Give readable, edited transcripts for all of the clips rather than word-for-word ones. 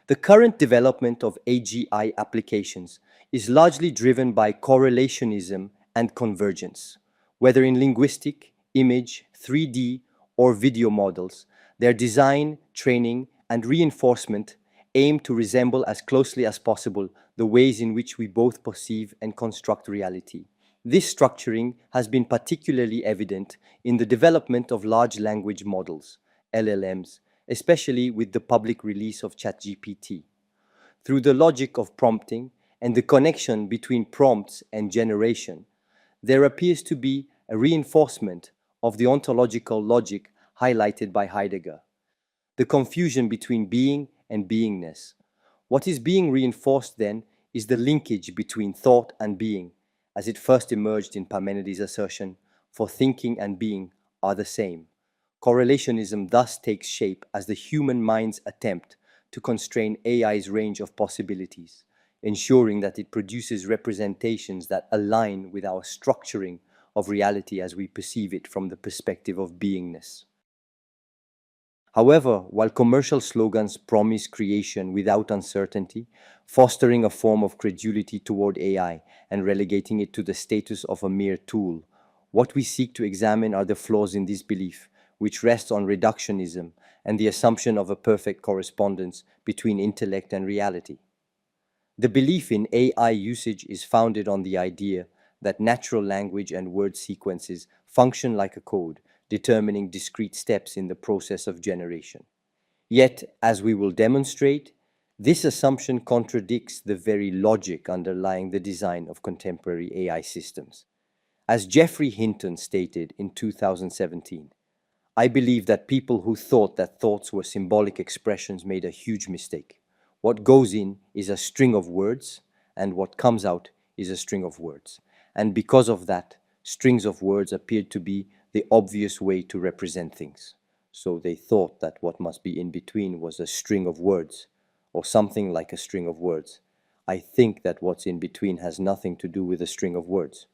The current development of AGI applications is largely driven by correlationism and convergence. Whether in linguistic, image, 3D, or video models, their design, training, and reinforcement aim to resemble as closely as possible the ways in which we both perceive and construct reality. This structuring has been particularly evident in the development of large language models, LLMs, especially with the public release of ChatGPT. Through the logic of prompting and the connection between prompts and generation, there appears to be a reinforcement of the ontological logic highlighted by Heidegger, the confusion between being and beingness. What is being reinforced then is the linkage between thought and being, as it first emerged in Parmenides' assertion, for thinking and being are the same. Correlationism thus takes shape as the human mind's attempt to constrain AI's range of possibilities, ensuring that it produces representations that align with our structuring of reality as we perceive it from the perspective of beingness. However, while commercial slogans promise creation without uncertainty, fostering a form of credulity toward AI and relegating it to the status of a mere tool, what we seek to examine are the flaws in this belief, which rests on reductionism and the assumption of a perfect correspondence between intellect and reality. The belief in AI usage is founded on the idea that natural language and word sequences function like a code, determining discrete steps in the process of generation. Yet, as we will demonstrate, this assumption contradicts the very logic underlying the design of contemporary AI systems. As Geoffrey Hinton stated in 2017, I believe that people who thought that thoughts were symbolic expressions made a huge mistake. What goes in is a string of words, and what comes out is a string of words. And because of that, strings of words appeared to be the obvious way to represent things. So they thought that what must be in between was a string of words, or something like a string of words. I think that what's in between has nothing to do with a string of words.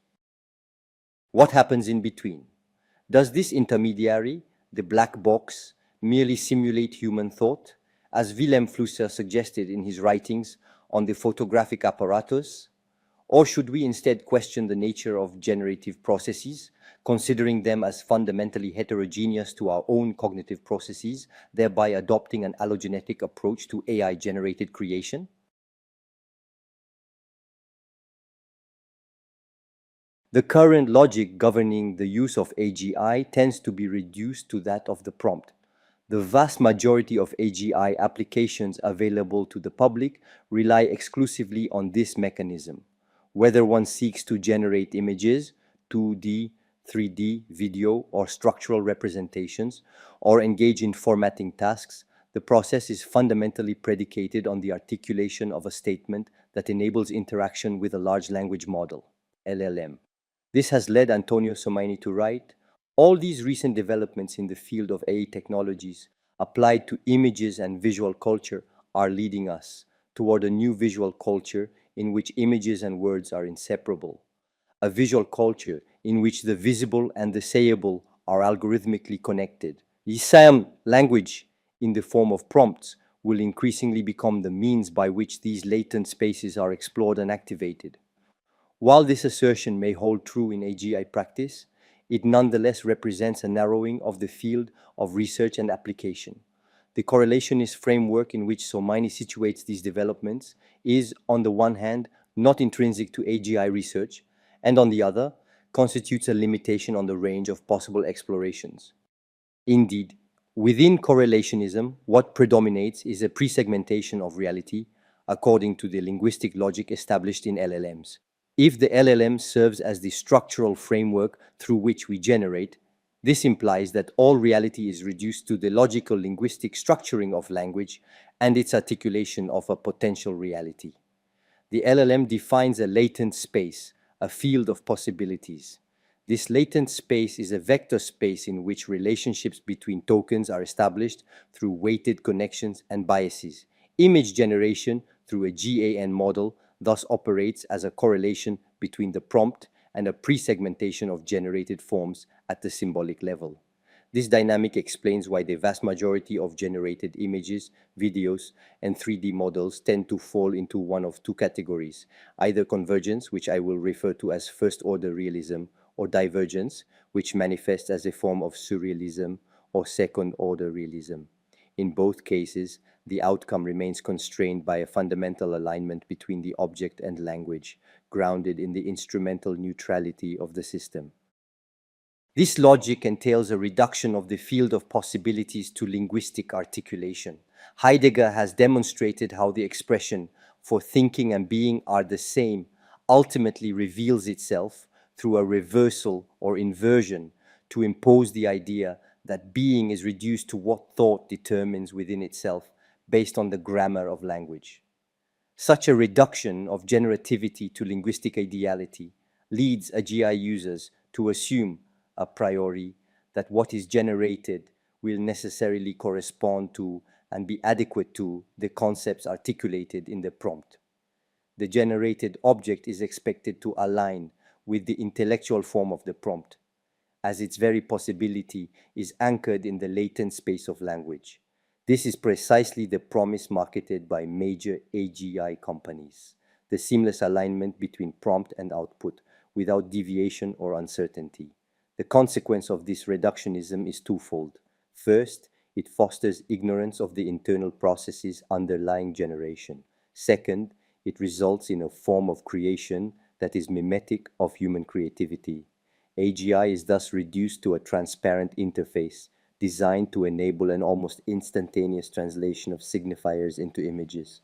What happens in between? Does this intermediary, the black box, merely simulate human thought, as Willem Flusser suggested in his writings on the photographic apparatus? Or should we instead question the nature of generative processes, considering them as fundamentally heterogeneous to our own cognitive processes, thereby adopting an allogenetic approach to AI-generated creation? The current logic governing the use of AGI tends to be reduced to that of the prompt. The vast majority of AGI applications available to the public rely exclusively on this mechanism. Whether one seeks to generate images, 2D, 3D, video, or structural representations, or engage in formatting tasks, the process is fundamentally predicated on the articulation of a statement that enables interaction with a large language model, LLM. This has led Antonio Somaini to write, all these recent developments in the field of AI technologies applied to images and visual culture are leading us toward a new visual culture in which images and words are inseparable, a visual culture in which the visible and the sayable are algorithmically connected. The same language in the form of prompts will increasingly become the means by which these latent spaces are explored and activated. While this assertion may hold true in AGI practice, it nonetheless represents a narrowing of the field of research and application. The correlationist framework in which Somaini situates these developments is, on the one hand, not intrinsic to AGI research, and on the other, constitutes a limitation on the range of possible explorations. Indeed, within correlationism, what predominates is a pre-segmentation of reality according to the linguistic logic established in LLMs. If the LLM serves as the structural framework through which we generate, this implies that all reality is reduced to the logical linguistic structuring of language and its articulation of a potential reality. The LLM defines a latent space, a field of possibilities. This latent space is a vector space in which relationships between tokens are established through weighted connections and biases. Image generation through a GAN model thus operates as a correlation between the prompt and a pre-segmentation of generated forms at the symbolic level. This dynamic explains why the vast majority of generated images, videos, and 3D models tend to fall into one of two categories, either convergence, which I will refer to as first-order realism, or divergence, which manifests as a form of surrealism or second-order realism. In both cases, the outcome remains constrained by a fundamental alignment between the object and language, grounded in the instrumental neutrality of the system. This logic entails a reduction of the field of possibilities to linguistic articulation. Heidegger has demonstrated how the expression for thinking and being are the same ultimately reveals itself through a reversal or inversion to impose the idea that being is reduced to what thought determines within itself based on the grammar of language. Such a reduction of generativity to linguistic ideality leads AGI users to assume a priori that what is generated will necessarily correspond to and be adequate to the concepts articulated in the prompt. The generated object is expected to align with the intellectual form of the prompt, as its very possibility is anchored in the latent space of language. This is precisely the promise marketed by major AGI companies, the seamless alignment between prompt and output without deviation or uncertainty. The consequence of this reductionism is twofold. First, it fosters ignorance of the internal processes underlying generation. Second, it results in a form of creation that is mimetic of human creativity. AGI is thus reduced to a transparent interface designed to enable an almost instantaneous translation of signifiers into images.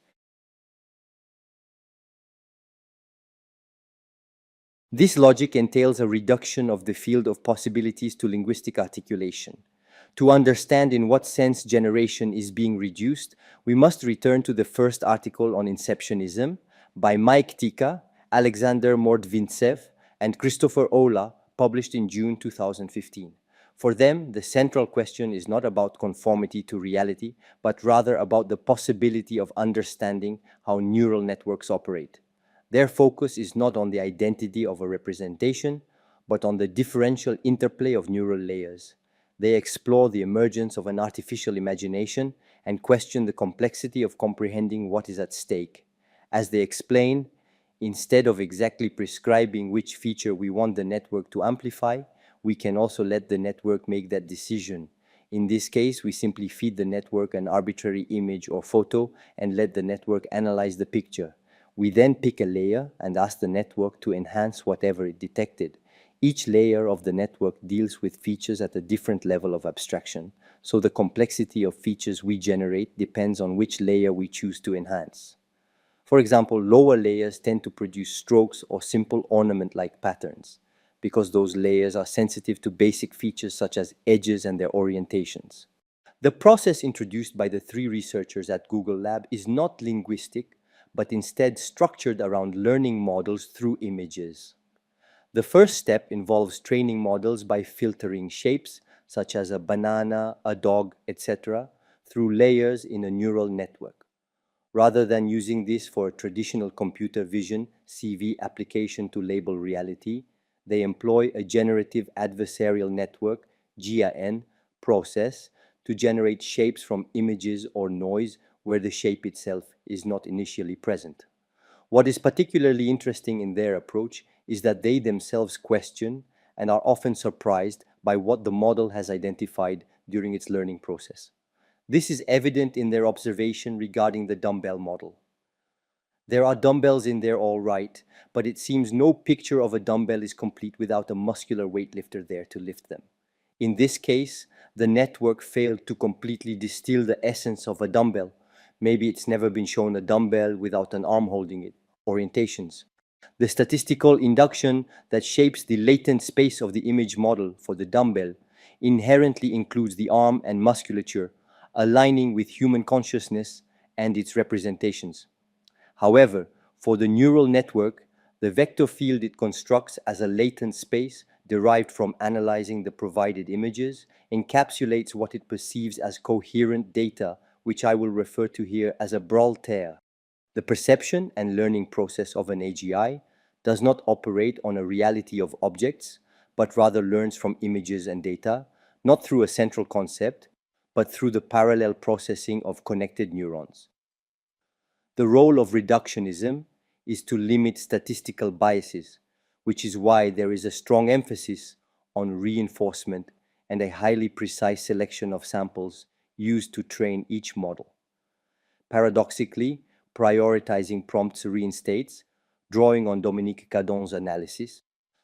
This logic entails a reduction of the field of possibilities to linguistic articulation. To understand in what sense generation is being reduced, we must return to the first article on inceptionism by Mike Tika, Alexander Mordvintsev, and Christopher Olah, published in June 2015. For them, the central question is not about conformity to reality, but rather about the possibility of understanding how neural networks operate. Their focus is not on the identity of a representation, but on the differential interplay of neural layers. They explore the emergence of an artificial imagination and question the complexity of comprehending what is at stake. As they explain, instead of exactly prescribing which feature we want the network to amplify, we can also let the network make that decision. In this case, we simply feed the network an arbitrary image or photo and let the network analyze the picture. We then pick a layer and ask the network to enhance whatever it detected. Each layer of the network deals with features at a different level of abstraction, so the complexity of features we generate depends on which layer we choose to enhance. For example, lower layers tend to produce strokes or simple ornament-like patterns, because those layers are sensitive to basic features such as edges and their orientations. The process introduced by the three researchers at Google Lab is not linguistic, but instead structured around learning models through images. The first step involves training models by filtering shapes, such as a banana, a dog, etc., through layers in a neural network. Rather than using this for a traditional computer vision CV application to label reality, they employ a generative adversarial network GAN process to generate shapes from images or noise where the shape itself is not initially present. What is particularly interesting in their approach is that they themselves question and are often surprised by what the model has identified during its learning process. This is evident in their observation regarding the dumbbell model. There are dumbbells in there all right, but it seems no picture of a dumbbell is complete without a muscular weightlifter there to lift them. In this case, the network failed to completely distill the essence of a dumbbell. Maybe it's never been shown a dumbbell without an arm holding it. Orientations. The statistical induction that shapes the latent space of the image model for the dumbbell inherently includes the arm and musculature, aligning with human consciousness and its representations. However, for the neural network, the vector field it constructs as a latent space derived from analyzing the provided images encapsulates what it perceives as coherent data, which I will refer to here as a Braille-Terre. The perception and learning process of an AGI does not operate on a reality of objects, but rather learns from images and data, not through a central concept, but through the parallel processing of connected neurons. The role of reductionism is to limit statistical biases, which is why there is a strong emphasis on reinforcement and a highly precise selection of samples used to train each model. Paradoxically, prioritizing prompts reinstates, drawing on Dominique Cadon's analysis,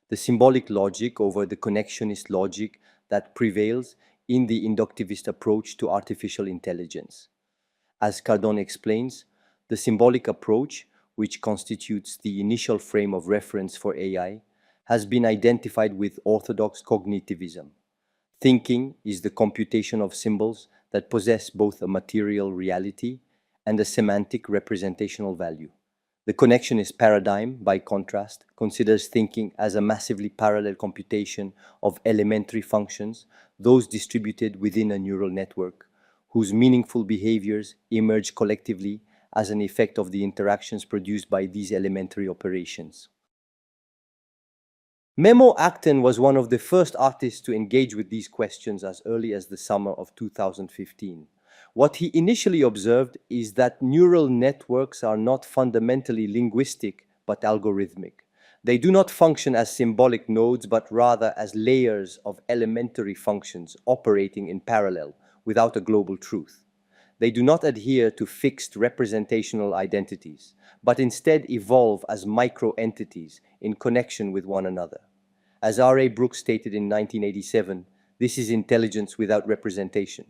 the symbolic logic over the connectionist logic that prevails in the inductivist approach to artificial intelligence. As Cadon explains, the symbolic approach, which constitutes the initial frame of reference for AI, has been identified with orthodox cognitivism. Thinking is the computation of symbols that possess both a material reality and a semantic representational value. The connectionist paradigm, by contrast, considers thinking as a massively parallel computation of elementary functions, those distributed within a neural network, whose meaningful behaviors emerge collectively as an effect of the interactions produced by these elementary operations. Memo Acton was one of the first artists to engage with these questions as early as the summer of 2015. What he initially observed is that neural networks are not fundamentally linguistic but algorithmic. They do not function as symbolic nodes but rather as layers of elementary functions operating in parallel without a global truth. They do not adhere to fixed representational identities, but instead evolve as micro-entities in connection with one another. As R.A. Brooks stated in 1987, this is intelligence without representation.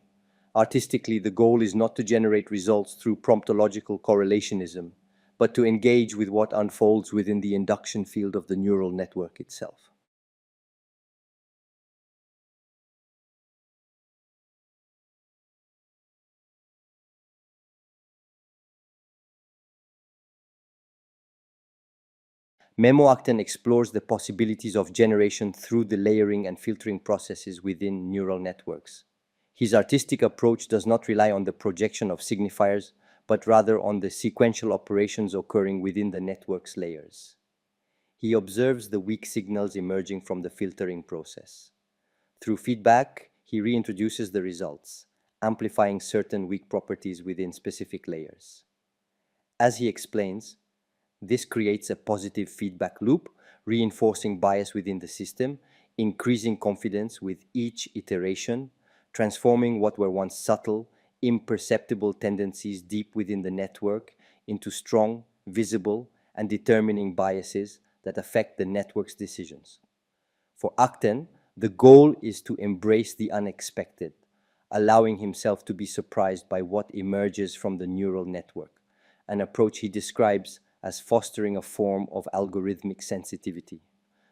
Artistically, the goal is not to generate results through promptological correlationism, but to engage with what unfolds within the induction field of the neural network itself. Memo Acton explores the possibilities of generation through the layering and filtering processes within neural networks. His artistic approach does not rely on the projection of signifiers, but rather on the sequential operations occurring within the network's layers. He observes the weak signals emerging from the filtering process. Through feedback, he reintroduces the results, amplifying certain weak properties within specific layers. As he explains, this creates a positive feedback loop, reinforcing bias within the system, increasing confidence with each iteration, transforming what were once subtle, imperceptible tendencies deep within the network into strong, visible, and determining biases that affect the network's decisions. For Acton, the goal is to embrace the unexpected, allowing himself to be surprised by what emerges from the neural network, an approach he describes as fostering a form of algorithmic sensitivity.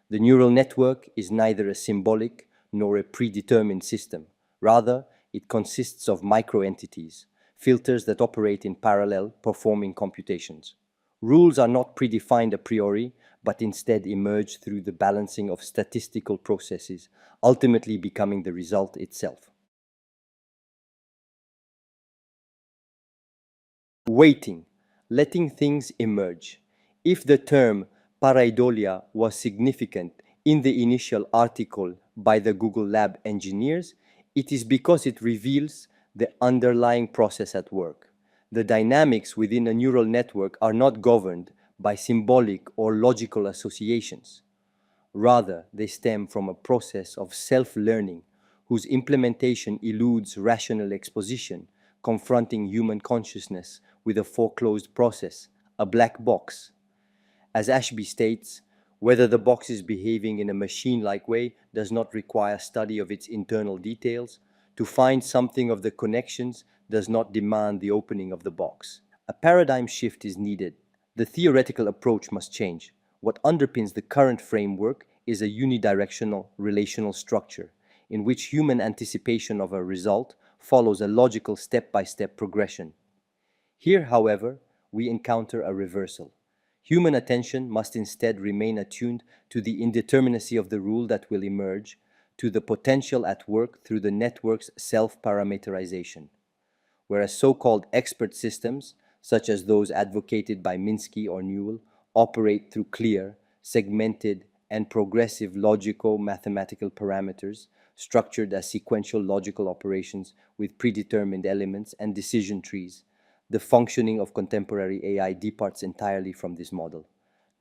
The neural network is neither a symbolic nor a predetermined system. Rather, it consists of microentities, filters that operate in parallel, performing computations. Rules are not predefined a priori, but instead emerge through the balancing of statistical processes, ultimately becoming the result itself. Waiting, letting things emerge. If the term pareidolia was significant in the initial article by the Google Lab engineers, it is because it reveals the underlying process at work. The dynamics within a neural network are not governed by symbolic or logical associations. Rather, they stem from a process of self-learning whose implementation eludes rational exposition, confronting human consciousness with a foreclosed process, a black box. As Ashby states, whether the box is behaving in a machine-like way does not require study of its internal details. To find something of the connections does not demand the opening of the box. A paradigm shift is needed. The theoretical approach must change. What underpins the current framework is a unidirectional relational structure in which human anticipation of a result follows a logical step-by-step progression. Here, however, we encounter a reversal. Human attention must instead remain attuned to the indeterminacy of the rule that will emerge, to the potential at work through the network's self-parameterization. Whereas so-called expert systems, such as those advocated by Minsky or Newell, operate through clear, segmented, and progressive logico-mathematical parameters structured as sequential logical operations with predetermined elements and decision trees. The functioning of contemporary AI departs entirely from this model.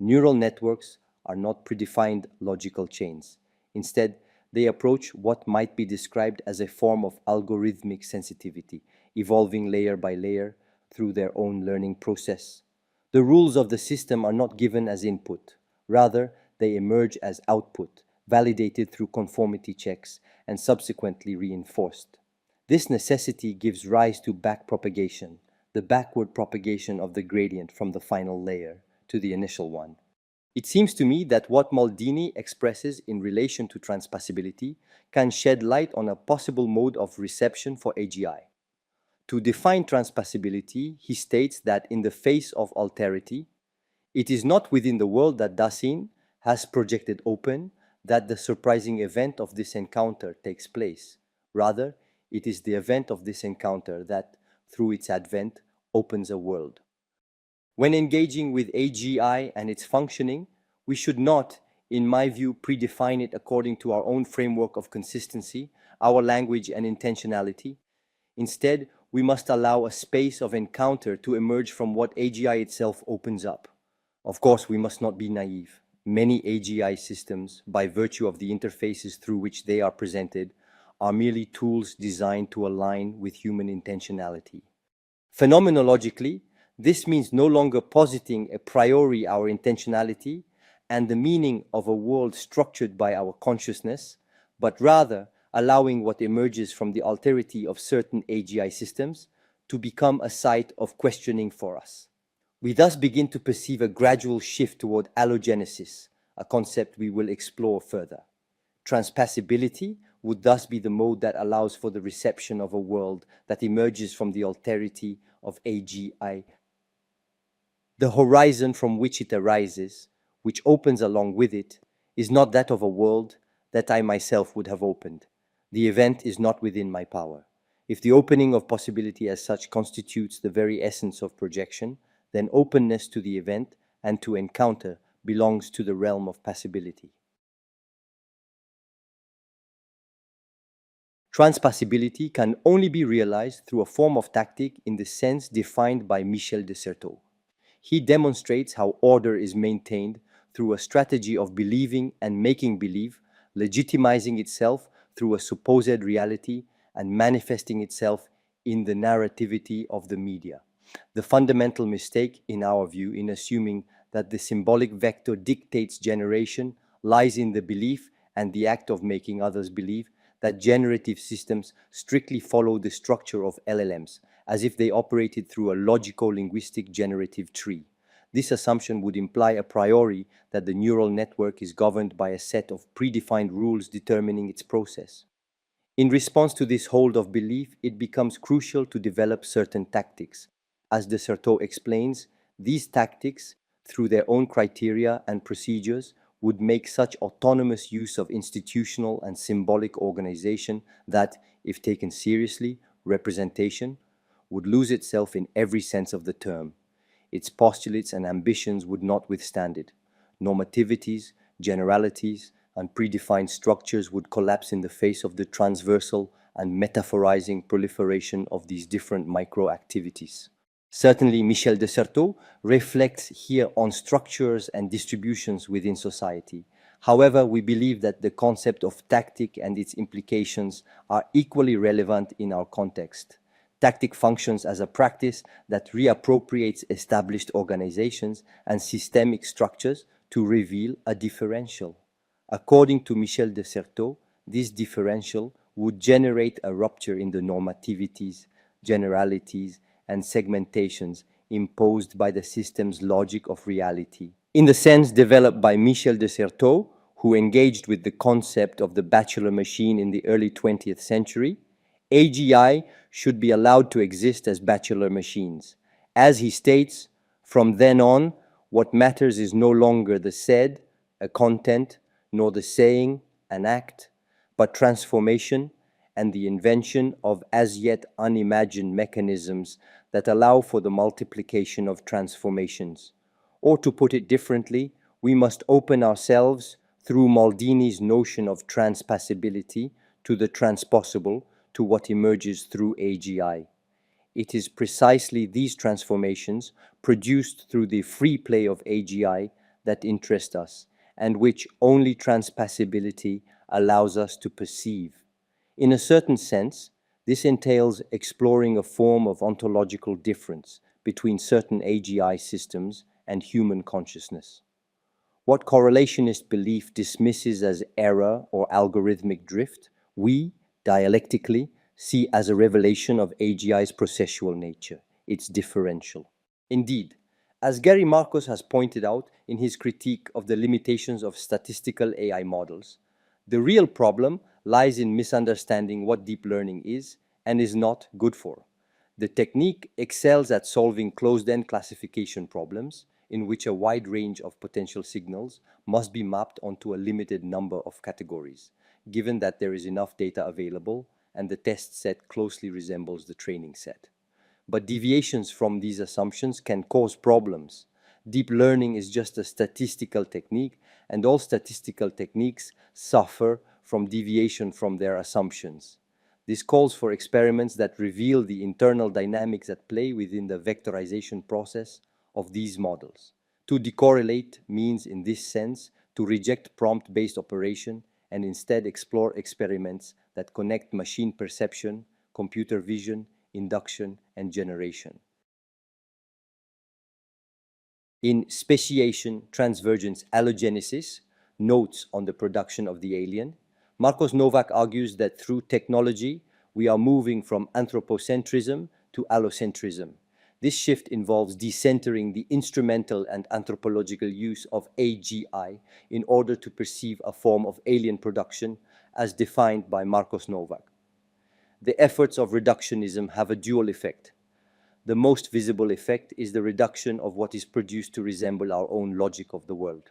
Neural networks are not predefined logical chains. Instead, they approach what might be described as a form of algorithmic sensitivity, evolving layer by layer through their own learning process. The rules of the system are not given as input. Rather, they emerge as output, validated through conformity checks and subsequently reinforced. This necessity gives rise to backpropagation, the backward propagation of the gradient from the final layer to the initial one. It seems to me that what Maldini expresses in relation to transpassibility can shed light on a possible mode of reception for AGI. To define transpassibility, he states that in the face of alterity, it is not within the world that Dasein has projected open that the surprising event of this encounter takes place. Rather, it is the event of this encounter that, through its advent, opens a world. When engaging with AGI and its functioning, we should not, in my view, predefine it according to our own framework of consistency, our language and intentionality. Instead, we must allow a space of encounter to emerge from what AGI itself opens up. Of course, we must not be naive. Many AGI systems, by virtue of the interfaces through which they are presented, are merely tools designed to align with human intentionality. Phenomenologically, this means no longer positing a priori our intentionality and the meaning of a world structured by our consciousness, but rather allowing what emerges from the alterity of certain AGI systems to become a site of questioning for us. We thus begin to perceive a gradual shift toward allogenesis, a concept we will explore further. Transpassibility would thus be the mode that allows for the reception of a world that emerges from the alterity of AGI. The horizon from which it arises, which opens along with it, is not that of a world that I myself would have opened. The event is not within my power. If the opening of possibility as such constitutes the very essence of projection, then openness to the event and to encounter belongs to the realm of passibility. Transpassibility can only be realized through a form of tactic in the sense defined by Michel de Certeau. He demonstrates how order is maintained through a strategy of believing and making believe, legitimizing itself through a supposed reality and manifesting itself in the narrativity of the media. The fundamental mistake, in our view, in assuming that the symbolic vector dictates generation lies in the belief and the act of making others believe that generative systems strictly follow the structure of LLMs, as if they operated through a logico-linguistic generative tree. This assumption would imply a priori that the neural network is governed by a set of predefined rules determining its process. In response to this hold of belief, it becomes crucial to develop certain tactics. As de Certeau explains, these tactics, through their own criteria and procedures, would make such autonomous use of institutional and symbolic organization that, if taken seriously, representation would lose itself in every sense of the term. Its postulates and ambitions would not withstand it. Normativities, generalities, and predefined structures would collapse in the face of the transversal and metaphorizing proliferation of these different micro-activities. Certainly, Michel de Certeau reflects here on structures and distributions within society. However, we believe that the concept of tactic and its implications are equally relevant in our context. Tactic functions as a practice that reappropriates established organizations and systemic structures to reveal a differential. According to Michel de Certeau, this differential would generate a rupture in the normativities, generalities, and segmentations imposed by the system's logic of reality. In the sense developed by Michel de Certeau, who engaged with the concept of the bachelor machine in the early 20th century, AGI should be allowed to exist as bachelor machines. As he states, from then on, what matters is no longer the said, a content, nor the saying, an act, but transformation and the invention of as yet unimagined mechanisms that allow for the multiplication of transformations. Or to put it differently, we must open ourselves through Maldini's notion of transpassibility to the transpossible to what emerges through AGI. It is precisely these transformations produced through the free play of AGI that interest us, and which only transpassibility allows us to perceive. In a certain sense, this entails exploring a form of ontological difference between certain AGI systems and human consciousness. What correlationist belief dismisses as error or algorithmic drift, we, dialectically, see as a revelation of AGI's processual nature, its differential. Indeed, as Gary Markos has pointed out in his critique of the limitations of statistical AI models, the real problem lies in misunderstanding what deep learning is and is not good for. The technique excels at solving closed-end classification problems in which a wide range of potential signals must be mapped onto a limited number of categories, given that there is enough data available and the test set closely resembles the training set. But deviations from these assumptions can cause problems. Deep learning is just a statistical technique, and all statistical techniques suffer from deviation from their assumptions. This calls for experiments that reveal the internal dynamics at play within the vectorization process of these models. To decorrelate means, in this sense, to reject prompt-based operation and instead explore experiments that connect machine perception, computer vision, induction, and generation. In Speciation, Transvergence, Allogenesis, Notes on the Production of the Alien, Markos Novak argues that through technology, we are moving from anthropocentrism to allocentrism. This shift involves decentering the instrumental and anthropological use of AGI in order to perceive a form of alien production as defined by Markos Novak. The efforts of reductionism have a dual effect. The most visible effect is the reduction of what is produced to resemble our own logic of the world.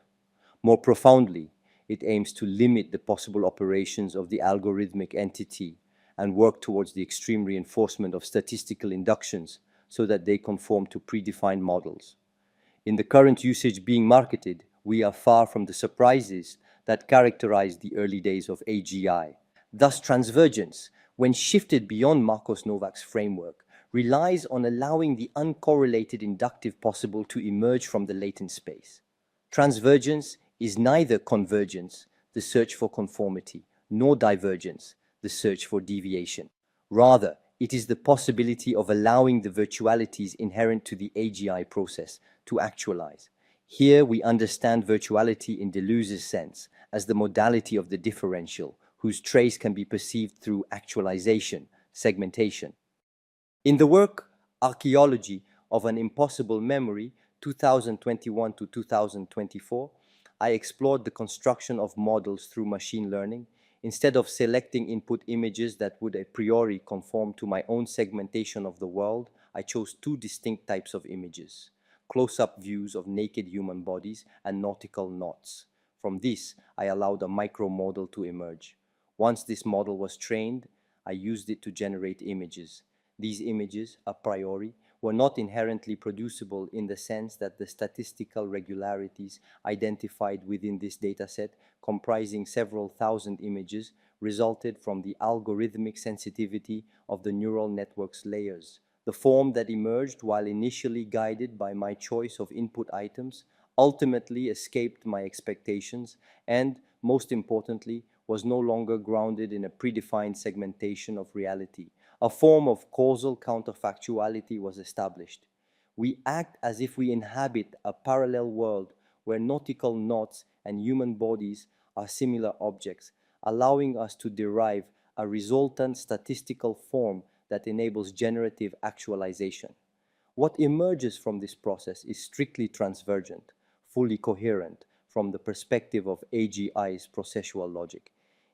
More profoundly, it aims to limit the possible operations of the algorithmic entity and work towards the extreme reinforcement of statistical inductions so that they conform to predefined models. In the current usage being marketed, we are far from the surprises that characterized the early days of AGI. Thus, transvergence, when shifted beyond Markos Novak's framework, relies on allowing the uncorrelated inductive possible to emerge from the latent space. Transvergence is neither convergence, the search for conformity, nor divergence, the search for deviation. Rather, it is the possibility of allowing the virtualities inherent to the AGI process to actualize. Here we understand virtuality in Deleuze's sense as the modality of the differential, whose trace can be perceived through actualization, segmentation. In the work Archaeology of an Impossible Memory, 2021 to 2024, I explored the construction of models through machine learning. Instead of selecting input images that would a priori conform to my own segmentation of the world, I chose two distinct types of images: close-up views of naked human bodies and nautical knots. From this, I allowed a micro-model to emerge. Once this model was trained, I used it to generate images. These images, a priori, were not inherently producible in the sense that the statistical regularities identified within this dataset, comprising several thousand images, resulted from the algorithmic sensitivity of the neural network's layers. The form that emerged while initially guided by my choice of input items ultimately escaped my expectations and, most importantly, was no longer grounded in a predefined segmentation of reality. A form of causal counterfactuality was established. We act as if we inhabit a parallel world where nautical knots and human bodies are similar objects, allowing us to derive a resultant statistical form that enables generative actualization. What emerges from this process is strictly transvergent, fully coherent from the perspective of AGI's processual logic,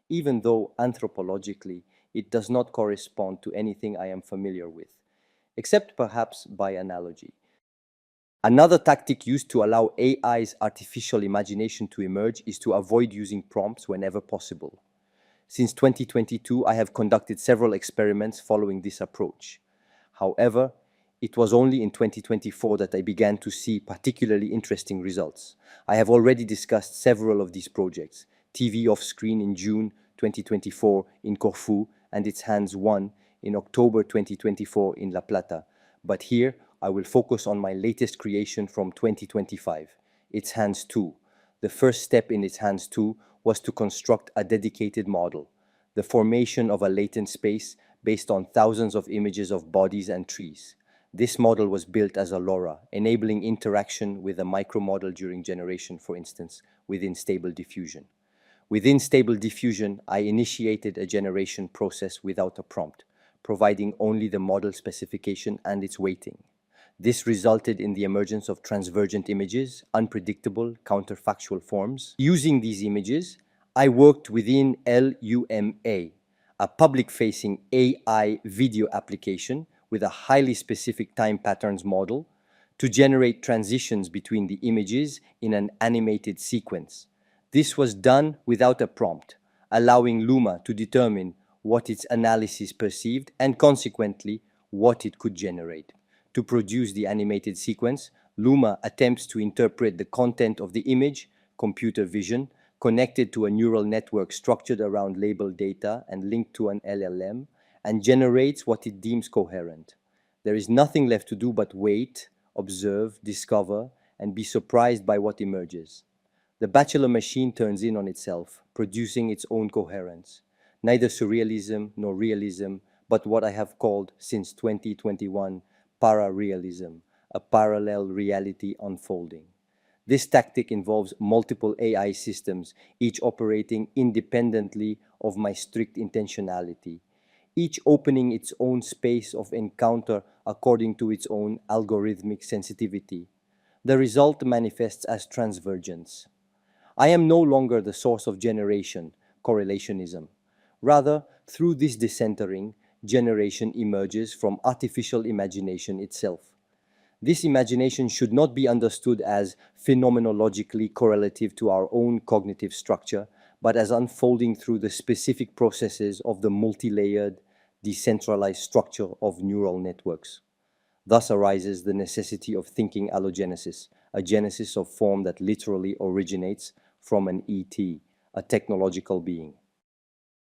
even though anthropologically it does not correspond to anything I am familiar with, except perhaps by analogy. Another tactic used to allow AI's artificial imagination to emerge is to avoid using prompts whenever possible. Since 2022, I have conducted several experiments following this approach. However, It was only in 2024 that I began to see particularly interesting results. I have already discussed several of these projects: TV off-screen in June 2024 in Corfu and its Hands 1 in October 2024 in La Plata. But here, I will focus on my latest creation from 2025, its Hands 2. The first step in its Hands 2 was to construct a dedicated model, the formation of a latent space based on thousands of images of bodies and trees. This model was built as a LoRa, enabling interaction with a micromodel during generation, for instance, within Stable Diffusion. Within Stable Diffusion, I initiated a generation process without a prompt, providing only the model specification and its weighting. This resulted in the emergence of transvergent images, unpredictable, counterfactual forms. Using these images, I worked within LUMA, a public-facing AI video application with a highly specific time patterns model to generate transitions between the images in an animated sequence. This was done without a prompt, allowing Luma to determine what its analysis perceived and consequently what it could generate. To produce the animated sequence, Luma attempts to interpret the content of the image, computer vision, connected to a neural network structured around labeled data and linked to an LLM, and generates what it deems coherent. There is nothing left to do but wait, observe, discover, and be surprised by what emerges. The bachelor machine turns in on itself, producing its own coherence. Neither surrealism nor realism, but what I have called, since 2021, pararealism, a parallel reality unfolding. This tactic involves multiple AI systems, each operating independently of my strict intentionality, each opening its own space of encounter according to its own algorithmic sensitivity. The result manifests as transvergence. I am no longer the source of generation, correlationism. Rather, through this decentering, generation emerges from artificial imagination itself. This imagination should not be understood as phenomenologically correlative to our own cognitive structure, but as unfolding through the specific processes of the multi-layered, decentralized structure of neural networks. Thus arises the necessity of thinking allogenesis, a genesis of form that literally originates from an ET, a technological being.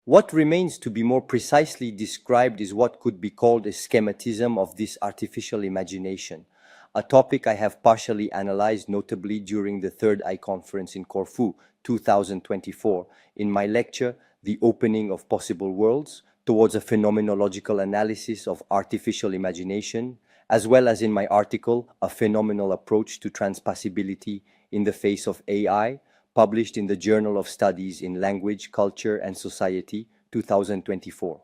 What remains to be more precisely described is what could be called a schematism of this artificial imagination, a topic I have partially analyzed notably during the Third Eye Conference in Corfu 2024 in my lecture, The Opening of Possible Worlds, towards a phenomenological analysis of artificial imagination, as well as in my article, A Phenomenal Approach to Transpassibility in the Face of AI, published in the Journal of Studies in Language, Culture and Society, 2024.